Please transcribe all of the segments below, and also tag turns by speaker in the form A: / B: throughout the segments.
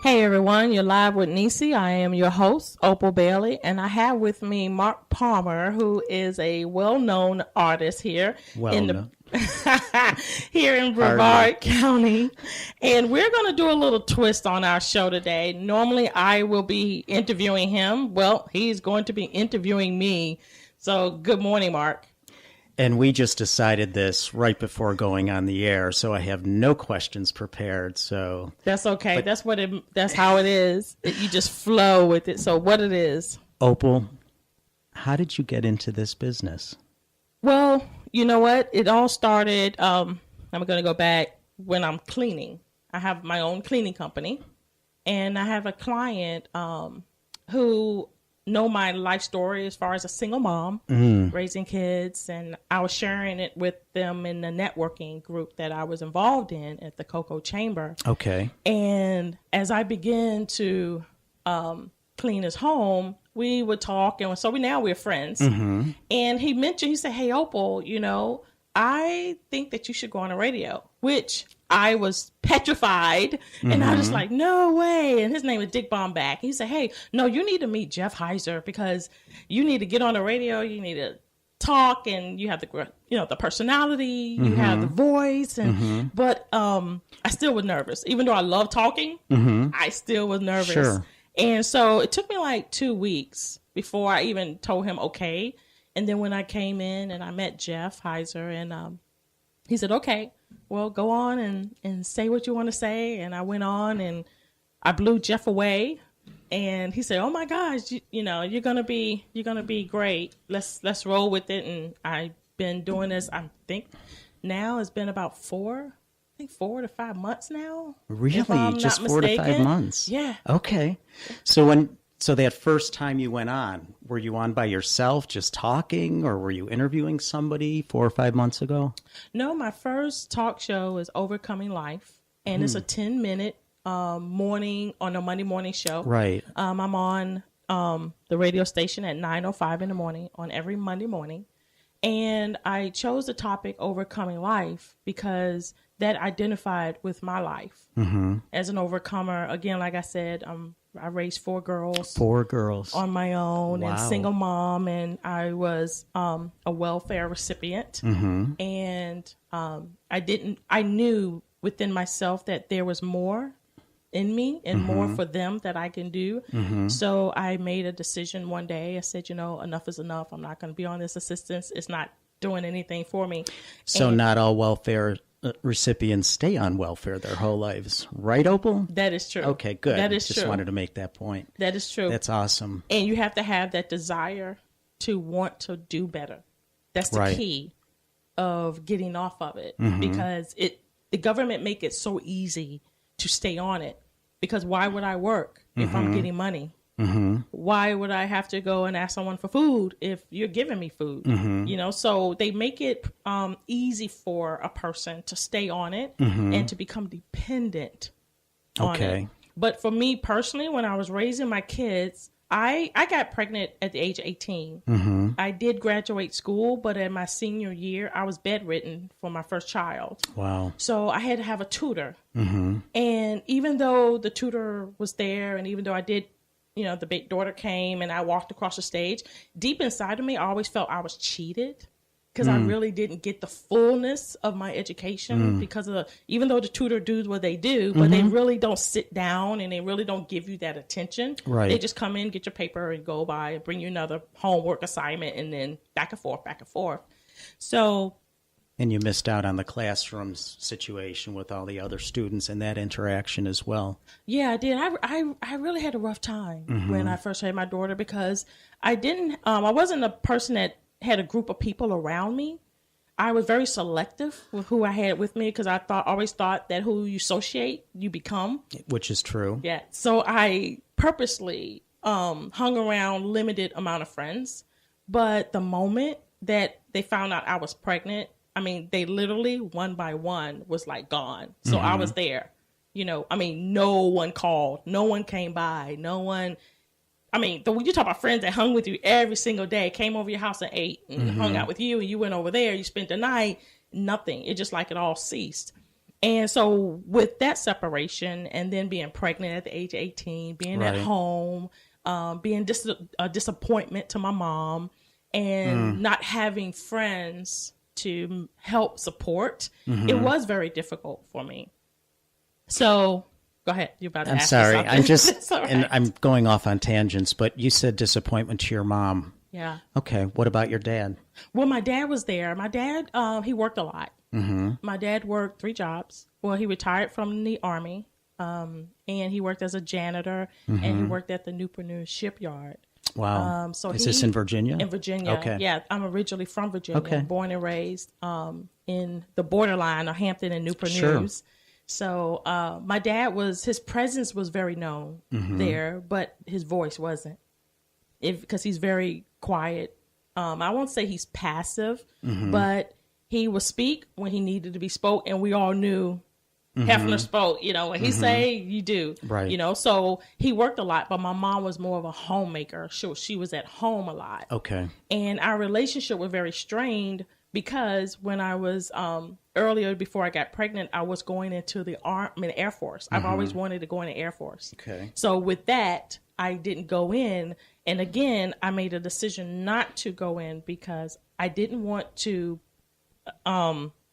A: Hey everyone, you're live with Necee. I am your host, Opal Bailey, and I have with me Mark Palmer, who is a well-known artist here here in Brevard County. And we're going to do a little twist on our show today. Normally, I will be interviewing him. Well, he's going to be interviewing me. So, good morning, Mark.
B: And we just decided this right before going on the air, so I have no questions prepared. So
A: that's okay. That's how it is. You just flow with it. So what it is.
B: Opal, how did you get into this business?
A: Well, you know what? It all started. I'm going to go back when I'm cleaning. I have my own cleaning company, and I have a client who know my life story as far as a single mom, raising kids, and I was sharing it with them in the networking group that I was involved in at the Cocoa Chamber.
B: Okay.
A: And as I began to clean his home, we would talk, and so we're friends. Mm-hmm. And he said, "Hey, Opal, I think that you should go on the radio," which I was petrified. And I was like, no way. And his name is Dick Bomback. He said, "Hey, no, you need to meet Jeff Heiser because you need to get on the radio. You need to talk, and you have the personality, you have the voice." And but I still was nervous. Even though I love talking, I still was nervous.
B: Sure.
A: And so it took me like 2 weeks before I even told him okay. And then when I came in and I met Jeff Heiser, and he said, "Okay, well, go on and say what you want to say." And I went on and I blew Jeff away. And he said, "Oh my gosh, you're gonna be great. Let's roll with it." And I've been doing this. I think now it's been about 4 to 5 months now.
B: Really, just 4 to 5 months?
A: Yeah.
B: Okay. So that first time you went on, were you on by yourself just talking, or were you interviewing somebody 4 or 5 months ago?
A: No, my first talk show is Overcoming Life, and it's a 10-minute Monday morning show.
B: Right.
A: I'm on the radio station at 9:05 in the morning on every Monday morning. And I chose the topic Overcoming Life because that identified with my life as an overcomer. Again, like I said, I raised 4 girls. 4 girls. On my own. Wow. And single mom. And I was a welfare recipient. And I knew within myself that there was more in me and more for them that I can do. So I made a decision one day. I said, enough is enough. I'm not going to be on this assistance. It's not doing anything for me.
B: So not all welfare recipients stay on welfare their whole lives, right, Opal?
A: That is true.
B: Okay, good.
A: That is
B: Just
A: true.
B: wanted to make that point.
A: That is true.
B: That's awesome.
A: And you have to have that desire to want to do better. That's the key of getting off of it, because the government make it so easy to stay on it. Because why would I work if I'm getting money? Why would I have to go and ask someone for food if you're giving me food? So they make it easy for a person to stay on it and to become dependent on it. But for me personally, when I was raising my kids, I got pregnant at the age of 18. I did graduate school, but in my senior year, I was bedridden for my first child.
B: Wow.
A: So I had to have a tutor. And even though the tutor was there, and even though I did, the big daughter came and I walked across the stage, deep inside of me, I always felt I was cheated because I really didn't get the fullness of my education because of even though the tutor does what they do, but they really don't sit down and they really don't give you that attention.
B: Right.
A: They just come in, get your paper and go by and bring you another homework assignment and then back and forth. So.
B: And you missed out on the classroom situation with all the other students and that interaction as well.
A: Yeah, I did. I really had a rough time when I first had my daughter because I wasn't a person that had a group of people around me. I was very selective with who I had with me because I always thought that who you associate, you become.
B: Which is true.
A: Yeah. So I purposely hung around limited amount of friends. But the moment that they found out I was pregnant, they literally one by one was like gone. So I was there, no one called, no one came by, no one, when you talk about friends that hung with you every single day, came over your house and ate and hung out with you and you went over there, you spent the night, nothing. It just like it all ceased. And so with that separation and then being pregnant at the age of 18, being at home, being a disappointment to my mom, and not having friends to help support, it was very difficult for me. So go ahead. You're about to ask me something.
B: I'm just, and I'm going off on tangents, but you said disappointment to your mom.
A: Yeah.
B: Okay. What about your dad?
A: Well, my dad was there. My dad, he worked a lot. My dad worked 3 jobs. Well, he retired from the Army, and he worked as a janitor, and he worked at the Newport shipyard.
B: Wow.
A: So
B: is this in Virginia?
A: In Virginia.
B: Okay.
A: Yeah, I'm originally from Virginia, born and raised in the borderline of Hampton and Newport News. So my dad his presence was very known there, but his voice wasn't, because he's very quiet. I won't say he's passive, but he would speak when he needed to be spoke, and we all knew Hefner spoke, when he say, you do,
B: right.
A: So he worked a lot, but my mom was more of a homemaker. She was at home a lot.
B: Okay.
A: And our relationship was very strained because when I was, earlier before I got pregnant, I was going into the Air Force. I've always wanted to go in the Air Force.
B: Okay.
A: So with that, I didn't go in. And again, I made a decision not to go in because I didn't want to,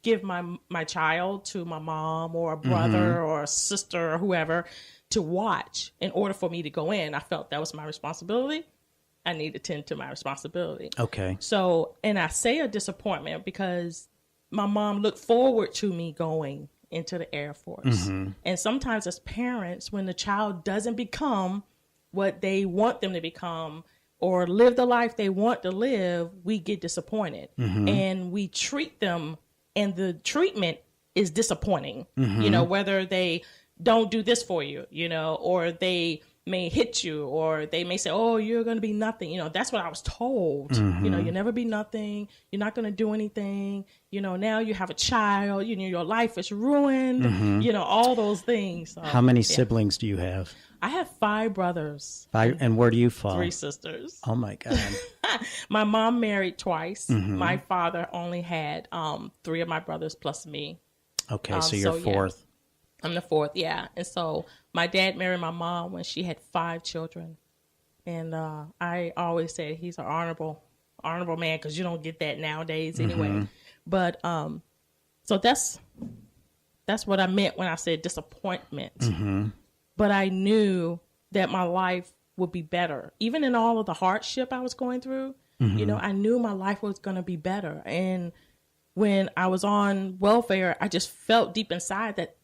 A: give my child to my mom or a brother or a sister or whoever to watch in order for me to go in. I felt that was my responsibility. I need to tend to my responsibility.
B: Okay.
A: So, and I say a disappointment because my mom looked forward to me going into the Air Force. And sometimes as parents, when the child doesn't become what they want them to become or live the life they want to live, we get disappointed. And we treat them, and the treatment is disappointing, whether they don't do this for you, or they may hit you, or they may say, oh, you're going to be nothing. That's what I was told. You'll never be nothing. You're not going to do anything. Now you have a child, your life is ruined, all those things. So,
B: how many siblings do you have?
A: I have 5 brothers.
B: 5, and where do you fall?
A: 3 sisters.
B: Oh my God.
A: My mom married twice. My father only had 3 of my brothers plus me.
B: Okay, so you're 4th.
A: Yeah. I'm the 4th, yeah. And so my dad married my mom when she had 5 children. And I always say he's an honorable man, because you don't get that nowadays anyway. But so that's what I meant when I said disappointment. But I knew that my life would be better. Even in all of the hardship I was going through, I knew my life was going to be better. And when I was on welfare, I just felt deep inside that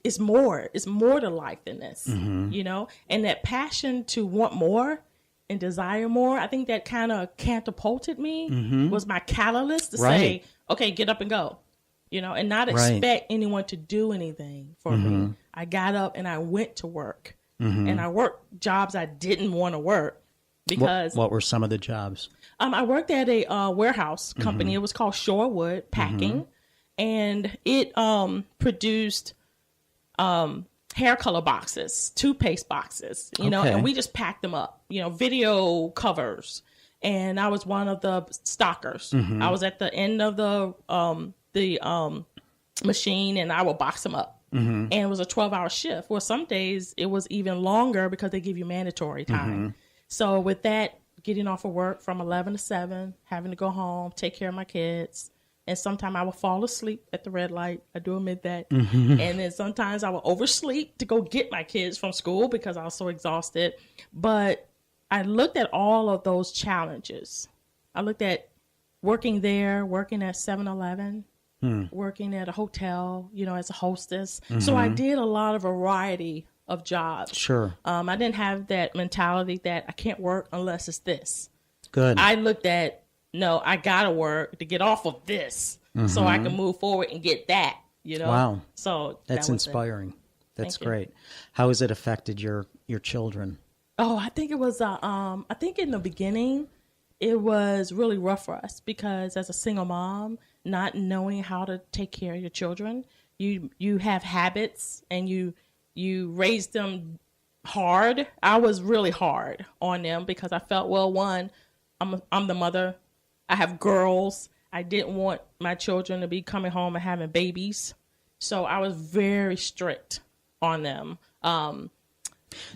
A: it's more to life than this, and that passion to want more and desire more. I think that kind of catapulted me, was my catalyst to say, okay, get up and go, and not expect anyone to do anything for me. I got up and I went to work, and I worked jobs I didn't want to work because.
B: What were some of the jobs?
A: I worked at a warehouse company. It was called Shorewood Packing, and it produced hair color boxes, toothpaste boxes, and we just packed them up, video covers. And I was one of the stockers. I was at the end of the machine, and I would box them up. And it was a 12-hour shift. Well, some days it was even longer because they give you mandatory time. So with that, getting off of work from 11 to 7, having to go home, take care of my kids. And sometimes I would fall asleep at the red light. I do admit that. And then sometimes I would oversleep to go get my kids from school because I was so exhausted. But I looked at all of those challenges. I looked at working there, working at 7-Eleven, working at a hotel, as a hostess. So I did a lot of variety of jobs.
B: Sure.
A: I didn't have that mentality that I can't work unless it's this.
B: Good.
A: I looked at, no, I got to work to get off of this so I can move forward and get that,
B: Wow.
A: So
B: that's inspiring. That's great. How has it affected your children?
A: Oh, I think it was, I think in the beginning, it was really rough for us because as a single mom, not knowing how to take care of your children, you have habits and you raise them hard. I was really hard on them because I felt, well, one, I'm the mother. I have girls. I didn't want my children to be coming home and having babies, So I was very strict on them.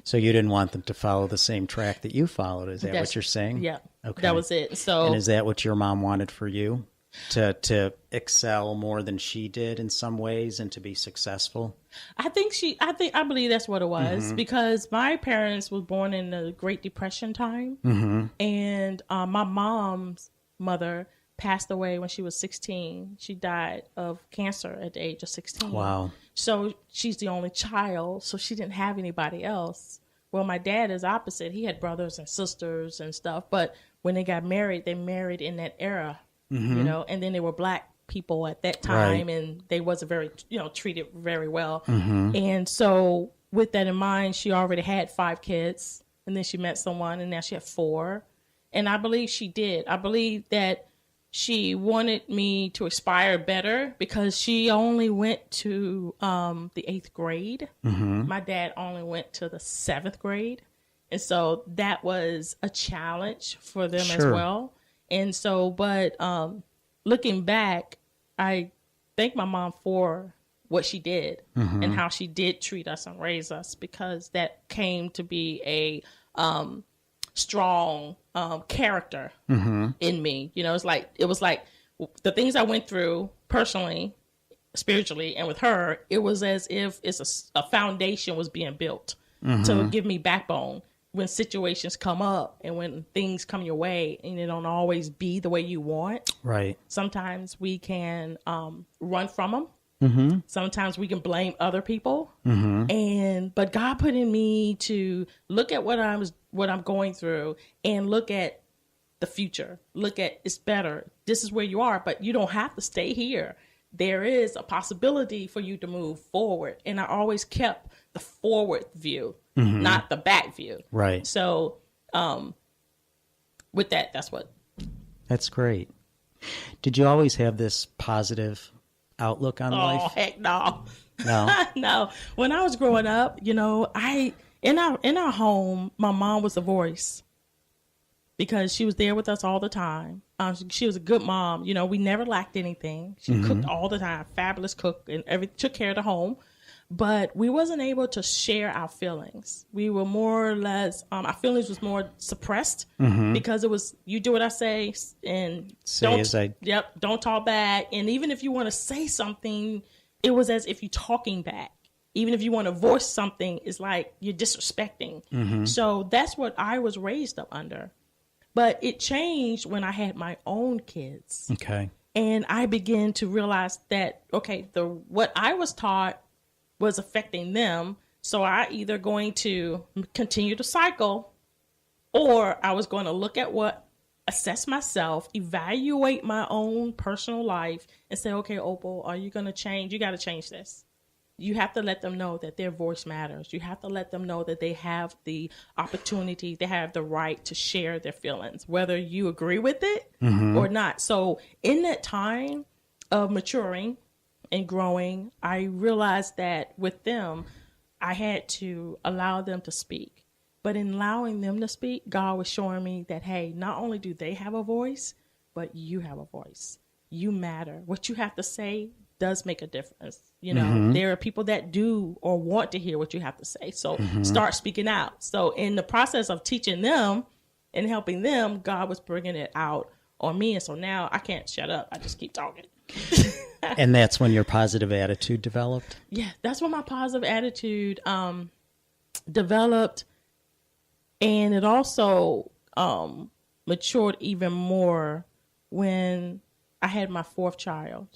B: So you didn't want them to follow the same track that you followed. Is that what you're saying?
A: Yeah.
B: Okay.
A: That was it. So,
B: and is that what your mom wanted for you? To excel more than she did in some ways and to be successful?
A: I believe that's what it was, because my parents was born in the Great Depression time. And my mom's mother passed away when she was 16. She died of cancer at the age of 16.
B: Wow.
A: So she's the only child, so she didn't have anybody else. Well, my dad is opposite. He had brothers and sisters and stuff, but when they got married, they married in that era, you know, and then they were black people at that time, and they wasn't very, treated very well. And so with that in mind, she already had 5 kids, and then she met someone, and now she had 4. And I believe she did. I believe that she wanted me to aspire better, because she only went to the 8th grade. My dad only went to the 7th grade. And so that was a challenge for them as well. And so, but looking back, I thank my mom for what she did and how she did treat us and raise us, because that came to be a strong character in me. It was like the things I went through personally, spiritually, and with her, it was as if a foundation was being built to give me backbone when situations come up and when things come your way and they don't always be the way you want. Right. Sometimes we can run from them. Sometimes we can blame other people. But God put in me to look at what I'm going through and look at the future. Look at, it's better. This is where you are, but you don't have to stay here. There is a possibility for you to move forward. And I always kept the forward view, not the back view. Right. So with that, that's great.
B: Did you always have this positive outlook on life?
A: Oh, heck no. No? No. When I was growing up, in our home, my mom was a voice, because she was there with us all the time. She was a good mom. We never lacked anything. She cooked all the time, fabulous cook, and took care of the home. But we wasn't able to share our feelings. We were more or less, our feelings was more suppressed, because it was, you do what I say, and don't talk back. And even if you want to say something, it was as if you're talking back. Even if you want to voice something, it's like you're disrespecting. So that's what I was raised up under. But it changed when I had my own kids. Okay. And I began to realize that, what I was taught was affecting them. So I either going to continue to cycle, or I was going to look at assess myself, evaluate my own personal life, and say, okay, Opal, are you going to change? You got to change this. You have to let them know that their voice matters. You have to let them know that they have the opportunity, they have the right to share their feelings, whether you agree with it or not. So in that time of maturing and growing, I realized that with them, I had to allow them to speak. But in allowing them to speak, God was showing me that, hey, not only do they have a voice, but you have a voice. You matter. What you have to say does make a difference. There are people that do or want to hear what you have to say. So start speaking out. So in the process of teaching them and helping them, God was bringing it out on me. And so now I can't shut up. I just keep talking.
B: And that's when your positive attitude developed?
A: Yeah, that's when my positive attitude developed. And it also matured even more when I had my 4th child.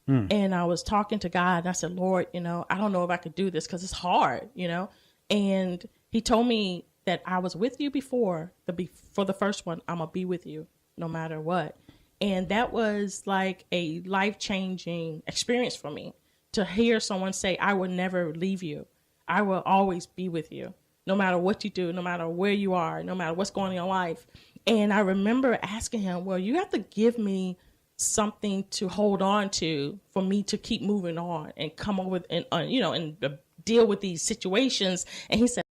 A: And I was talking to God, and I said, Lord, I don't know if I could do this, because it's hard, And he told me that I was with you before. For the first one, I'm going to be with you no matter what. And that was like a life-changing experience for me, to hear someone say, I will never leave you. I will always be with you, no matter what you do, no matter where you are, no matter what's going on in your life. And I remember asking him, well, you have to give me something to hold on to for me to keep moving on and come over and, and deal with these situations. And he said,